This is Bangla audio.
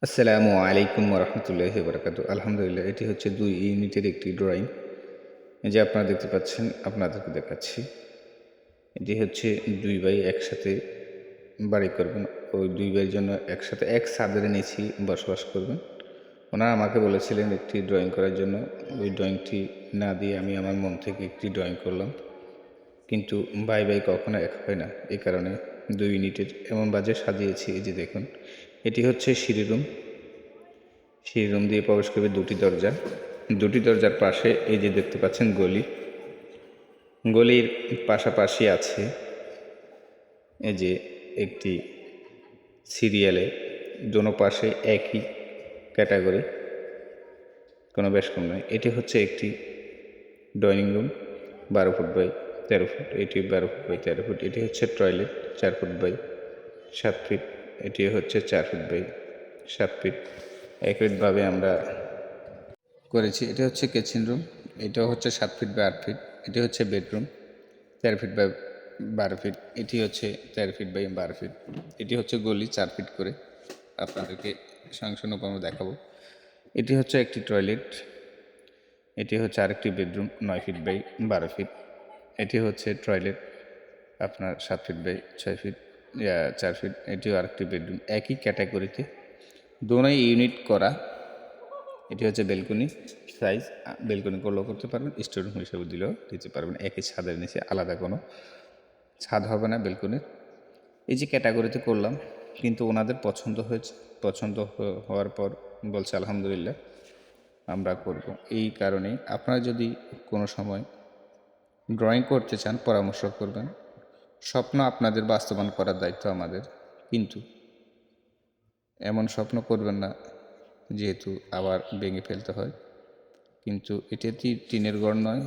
আসসালামু আলাইকুম রহমতুল্লাহি বারাকাতু। আলহামদুলিল্লাহ, এটি হচ্ছে ২ ইউনিটের একটি ড্রয়িং। এই যে আপনারা দেখতে পাচ্ছেন, আপনাদেরকে দেখাচ্ছি। এটি হচ্ছে ২ ভাই একসাথে বাড়ি করবেন। ওই ২ ভাইয়ের জন্য একসাথে এক ছাদের নিচেই বসবাস করবেন। ওনারা আমাকে বলেছিলেন একটি ড্রয়িং করার জন্য। ওই ড্রয়িংটি না দিয়ে আমি আমার মন থেকে একটি ড্রয়িং করলাম। কিন্তু ভাই ভাই কখনো এক হয় না। এই কারণে ২ ইউনিটের এমন বাজে সাজিয়েছি। এই যে দেখুন, এটি হচ্ছে সিঁড়ি রুম। সেই রুম দিয়ে প্রবেশ করবে দুটি দরজা। দুটি দরজার পাশে এই যে দেখতে পাচ্ছেন গলি। গলির পাশাপাশি আছে এই যে একটি সিরিয়ালে দোনো পাশে একই ক্যাটাগরি, কোনো বেশ কম নয়। এটি হচ্ছে একটি dining room ১২ foot by ১৩ foot. এটি ১২ ফুট বাই ১৩ ফুট। এটি হচ্ছে টয়লেট ৪ ফুট বাই ৭ ফিট। এটি হচ্ছে ৪ ফুট বাই ৭ ফিট। একইভাবে আমরা করেছি। এটা হচ্ছে কিচেন রুম। এটা হচ্ছে ৭ ফিট বাই ৮ ফিট। এটি হচ্ছে বেডরুম ১৩ ফিট বাই ১২ ফিট। এটি হচ্ছে ১৩ ফিট বাই ১২ ফিট। এটি হচ্ছে গলি ৪ ফিট করে। আপনাদেরকে সংসানুক্রমে দেখাবো। এটি হচ্ছে একটি টয়লেট। এটি হচ্ছে আরেকটি বেডরুম ৯ ফিট বাই ১২ ফিট। এটি হচ্ছে টয়লেট আপনার ৭ ফিট বাই ৬ ফিট ৪ ফিট। এটিও আরেকটি বেডরুম একই ক্যাটাগরিতে, দোনোই ইউনিট করা। এটি হচ্ছে বেলকনি সাইজ। বেলকনি করলেও করতে পারবেন, স্টোররুম হিসেবে দিলেও দিতে পারবেন। একই ছাদের নিচে আলাদা কোনো ছাদ হবে না বেলকনির। এই যে ক্যাটাগরিতে করলাম, কিন্তু ওনাদের পছন্দ হয়েছে। পছন্দ হওয়ার পর বলছে আলহামদুলিল্লাহ আমরা করব। এই কারণেই আপনারা যদি কোনো সময় ড্রয়িং করতে চান পরামর্শ করবেন। স্বপ্ন আপনাদের বাস্তবায়ন করার দায়িত্ব আমাদের, কিন্তু এমন স্বপ্ন করবেন না যেহেতু আবার ভেঙে ফেলতে হয়। কিন্তু এটি টিনের ঘর নয়।